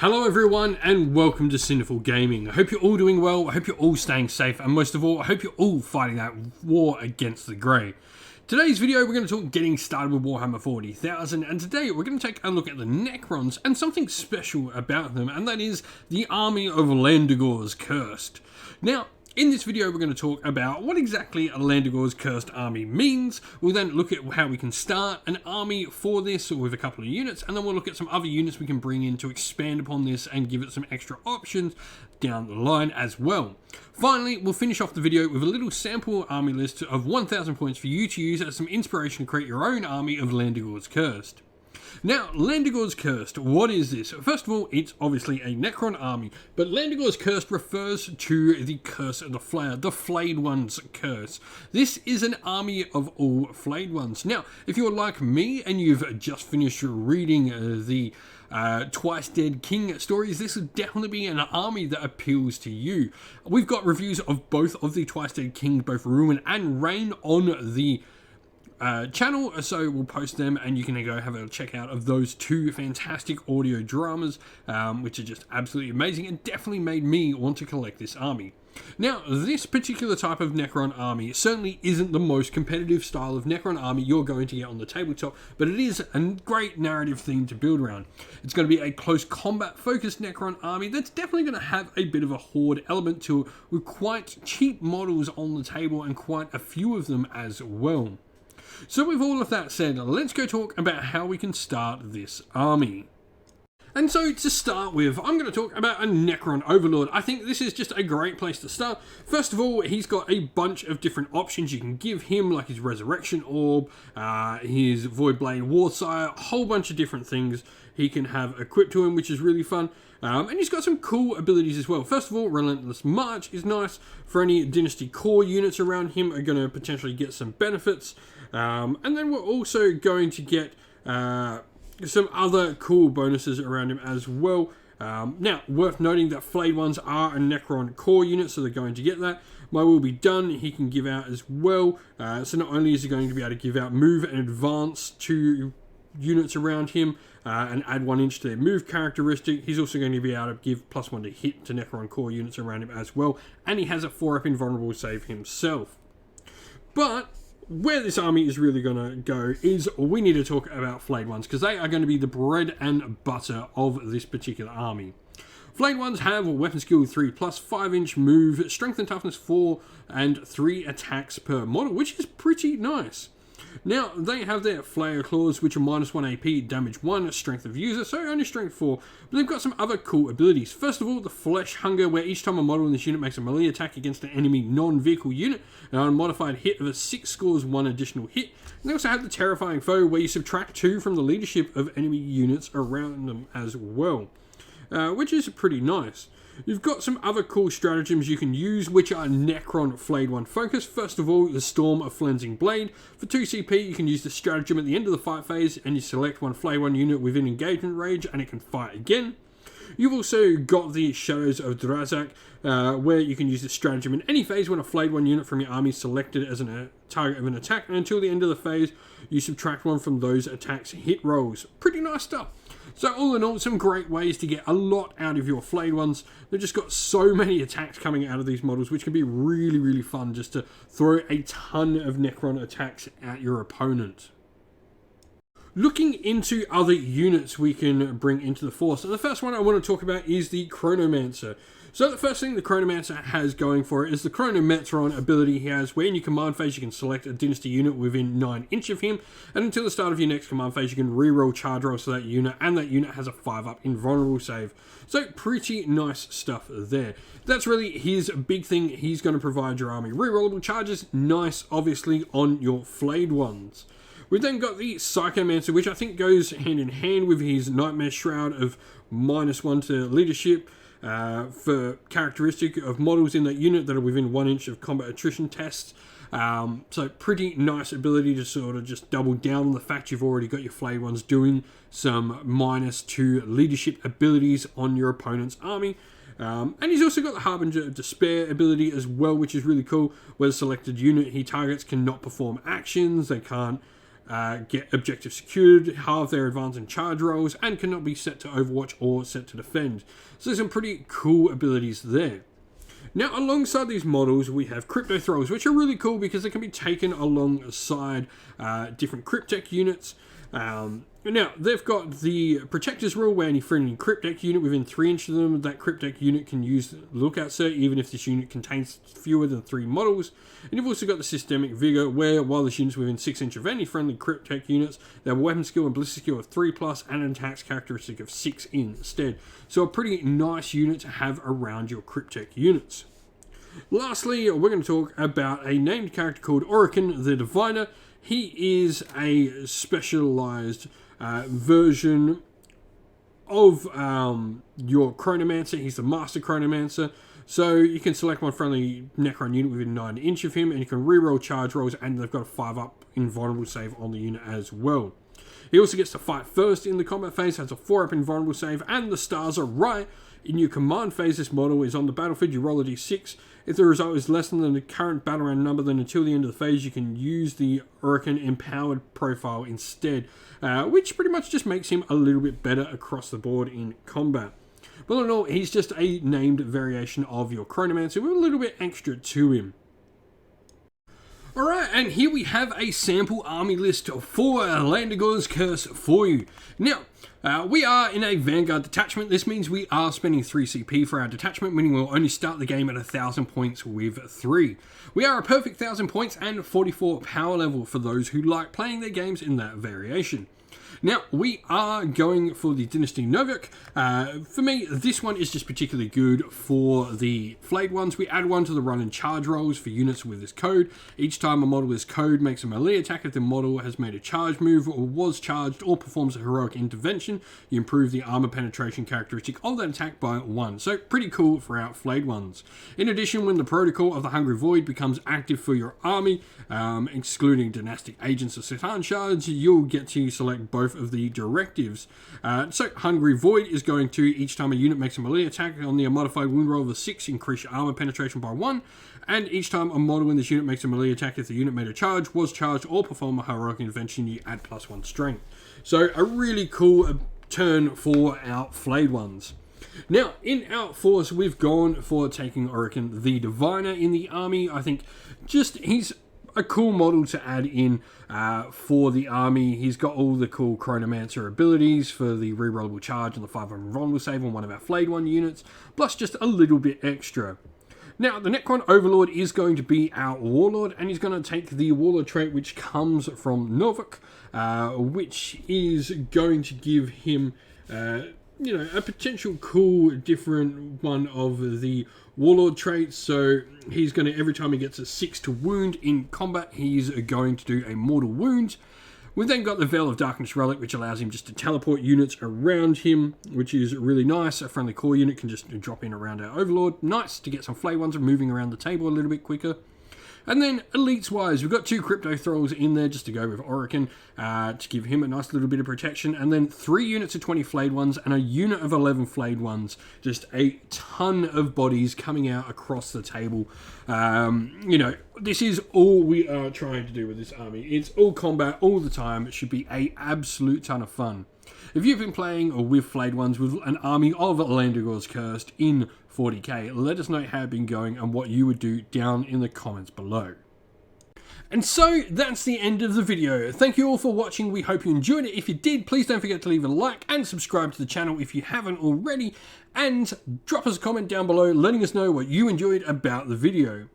Hello everyone and welcome to Sinful Gaming. I hope you're all doing well, I hope you're all staying safe, and most of all, I hope you're all fighting that war against the grey. Today's video we're going to talk getting started with Warhammer 40,000, and today we're going to take a look at the Necrons and something special about them, and that is the army of Llandu'gor's Cursed. Now, in this video we're going to talk about what exactly a Llandu'gor's Cursed army means. We'll then look at how we can start an army for this with a couple of units, and then we'll look at some other units we can bring in to expand upon this and give it some extra options down the line as well. Finally, we'll finish off the video with a little sample army list of 1,000 points for you to use as some inspiration to create your own army of Llandu'gor's Cursed. Now, Llandu'gor's Cursed, what is this? First of all, it's obviously a Necron army, but Llandu'gor's Cursed refers to the Curse of the Flayer, the Flayed One's Curse. This is an army of all Flayed Ones. Now, if you're like me and you've just finished reading the Twice Dead King stories, this would definitely be an army that appeals to you. We've got reviews of both of the Twice Dead Kings, both Ruin and Reign, on the channel, so we'll post them and you can go have a check out of those two fantastic audio dramas, which are just absolutely amazing and definitely made me want to collect this army. Now, this particular type of Necron army certainly isn't the most competitive style of Necron army you're going to get on the tabletop, but it is a great narrative theme to build around. It's going to be a close combat focused Necron army that's definitely going to have a bit of a horde element to it, with quite cheap models on the table and quite a few of them as well. So with all of that said, let's go talk about how we can start this army. And so to start with, I'm going to talk about a Necron Overlord. I think this is just a great place to start. First of all, he's got a bunch of different options you can give him, like his Resurrection Orb, his Voidblade Warsire, a whole bunch of different things he can have equipped to him, which is really fun. And he's got some cool abilities as well. First of all, Relentless March is nice. For any Dynasty core units around him are going to potentially get some benefits. And then we're also going to get some other cool bonuses around him as well. Now, worth noting that Flayed Ones are a Necron core unit, so they're going to get that. My Will Be Done, he can give out as well. So not only is he going to be able to give out move and advance to units around him and add 1 inch to their move characteristic, he's also going to be able to give +1 to hit to Necron core units around him as well. And he has a 4-up invulnerable save himself. But where this army is really going to go is we need to talk about Flayed Ones, because they are going to be the bread and butter of this particular army. Flayed Ones have weapon skill 3+, 5-inch move, strength and toughness 4, and 3 attacks per model, which is pretty nice. Now, they have their Flayer Claws, which are -1 AP, damage 1, strength of user, so only strength 4, but they've got some other cool abilities. First of all, the Flesh Hunger, where each time a model in this unit makes a melee attack against an enemy non-vehicle unit, and on a modified hit of a 6 scores 1 additional hit. And they also have the Terrifying Foe, where you subtract 2 from the leadership of enemy units around them as well, which is pretty nice. You've got some other cool stratagems you can use, which are Necron Flayed One focused. First of all, the Storm of Flensing Blade. For 2 CP, you can use the stratagem at the end of the fight phase, and you select one Flayed One unit within engagement range, and it can fight again. You've also got the Shadows of Drazak, where you can use the stratagem in any phase when a Flayed One unit from your army is selected as a target of an attack, and until the end of the phase, you subtract 1 from those attacks' hit rolls. Pretty nice stuff. So all in all, some great ways to get a lot out of your Flayed Ones. They've just got so many attacks coming out of these models, which can be really, really fun just to throw a ton of Necron attacks at your opponent. Looking into other units we can bring into the force, and the first one I want to talk about is the Chronomancer. So the first thing the Chronomancer has going for it is the Chronometron ability he has, where in your command phase you can select a Dynasty unit within 9 inch of him, and until the start of your next command phase you can reroll charge rolls to that unit, and that unit has a 5-up invulnerable save. So pretty nice stuff there. That's really his big thing. He's going to provide your army rerollable charges, nice obviously on your Flayed Ones. We've then got the Psychomancer, which I think goes hand in hand with his Nightmare Shroud of -1 to leadership, for characteristic of models in that unit that are within 1 inch of combat attrition tests. So pretty nice ability to sort of just double down on the fact you've already got your Flayed Ones doing some -2 leadership abilities on your opponent's army. And he's also got the Harbinger of Despair ability as well, which is really cool, where the selected unit he targets cannot perform actions, they can't get objectives secured, halve their advance and charge rolls, and cannot be set to Overwatch or set to defend. So there's some pretty cool abilities there. Now, alongside these models, we have Crypto Thralls, which are really cool because they can be taken alongside different Cryptech units. Now, they've got the Protectors rule, where any friendly Cryptech unit within 3 inches of them, that Cryptech unit can use the Lookout Cert, even if this unit contains fewer than 3 models. And you've also got the Systemic Vigor, where while this unit's within 6 inches of any friendly Cryptech units, they have a weapon skill and ballistic skill of 3+, and an attacks characteristic of 6 instead. So a pretty nice unit to have around your Cryptech units. Lastly, we're going to talk about a named character called Orican the Diviner. He is a specialized version of your Chronomancer. He's the Master Chronomancer. So you can select one friendly Necron unit within 9 inches of him, and you can reroll charge rolls, and they've got a 5-up invulnerable save on the unit as well. He also gets to fight first in the combat phase, has a 4-up invulnerable save, and the stars are right. In your command phase, this model is on the battlefield. You roll a d6. If the result is less than the current battle round number, then until the end of the phase, you can use the Orican Empowered profile instead, which pretty much just makes him a little bit better across the board in combat. But all in all, he's just a named variation of your Chronomancer with a little bit extra to him. Alright, and here we have a sample army list for Llandu'gor's Curse for you. Now, we are in a Vanguard detachment. This means we are spending 3 CP for our detachment, meaning we'll only start the game at 1,000 points with 3. We are a perfect 1,000 points and 44 power level for those who like playing their games in that variation. Now, we are going for the Dynasty Novik. For me, this one is just particularly good for the flayed ones. We add one to the run and charge rolls for units with this code. Each time a model is code makes a melee attack if the model has made a charge move or was charged or performs a heroic intervention. You improve the armor penetration characteristic of that attack by 1. So pretty cool for our flayed ones. In addition, when the protocol of the Hungry Void becomes active for your army, excluding dynastic agents or Satan shards, you'll get to select both of the directives. So Hungry Void is going to, each time a unit makes a melee attack on the modified wound roll of a 6, increase your armor penetration by 1, and each time a model in this unit makes a melee attack, if the unit made a charge, was charged, or perform a heroic intervention, you add +1 strength. So a really cool turn for our flayed ones. Now, in our force, we've gone for taking Orican the Diviner in the army. I think he's a cool model to add in for the army. He's got all the cool Chronomancer abilities for the rerollable charge and the 5 invulnerable save on one of our flayed one units, plus just a little bit extra. Now, the Necron Overlord is going to be our Warlord, and he's going to take the Warlord trait which comes from Novik, which is going to give him a potential cool different one of the Warlord traits. So he's going to, every time he gets a 6 to wound in combat, he's going to do a mortal wound. We've then got the Veil of Darkness Relic, which allows him just to teleport units around him, which is really nice. A friendly core unit can just drop in around our Overlord. Nice to get some flay ones moving around the table a little bit quicker. And then elites-wise, we've got 2 Crypto Thralls in there just to go with Orican to give him a nice little bit of protection. And then 3 units of 20 flayed ones and a unit of 11 flayed ones. Just a ton of bodies coming out across the table. This is all we are trying to do with this army. It's all combat all the time. It should be an absolute ton of fun. If you've been playing with flayed ones with an army of Llandu'gor's Cursed in 40k, let us know how it's been going and what you would do down in the comments below. And so that's the end of the video. Thank you all for watching. We hope you enjoyed it. If you did, please don't forget to leave a like and subscribe to the channel if you haven't already, and drop us a comment down below letting us know what you enjoyed about the video.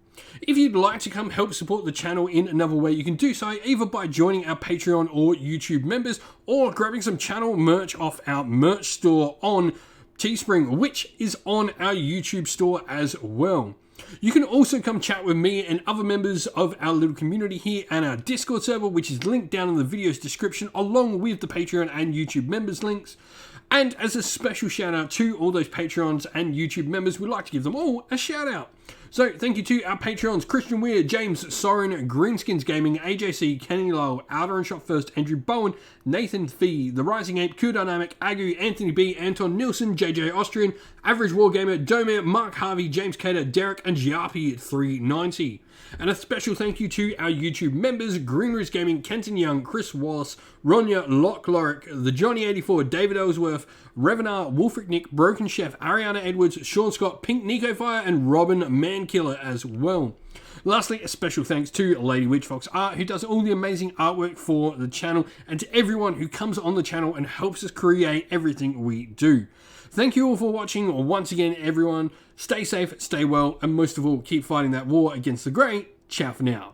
If you'd like to come help support the channel in another way, you can do so either by joining our Patreon or YouTube members, or grabbing some channel merch off our merch store on Teespring, which is on our YouTube store as well. You can also come chat with me and other members of our little community here and our Discord server, which is linked down in the video's description, along with the Patreon and YouTube members links. And as a special shout out to all those Patreons and YouTube members, we'd like to give them all a shout out. So thank you to our Patreons, Christian Weir, James, Soren, Greenskins Gaming, AJC, Kenny Lowell, Outer and Shot First, Andrew Bowen, Nathan Fee, The Rising Ape, Q Dynamic, Agu, Anthony B, Anton Nilsson, JJ Austrian, Average Wargamer, Domir, Mark Harvey, James Cater, Derek, and Giapi390. And a special thank you to our YouTube members, Greenroost Gaming, Kenton Young, Chris Wallace, Ronya, Locke Lorick, The Johnny84, David Ellsworth, Revenar, Wolfric Nick, Broken Chef, Ariana Edwards, Sean Scott, Pink Nico Fire, and Robin Mankiller as well. Lastly, a special thanks to Lady Witchfox Art, who does all the amazing artwork for the channel, and to everyone who comes on the channel and helps us create everything we do. Thank you all for watching once again, everyone. Stay safe, stay well, and most of all, keep fighting that war against the grey. Ciao for now.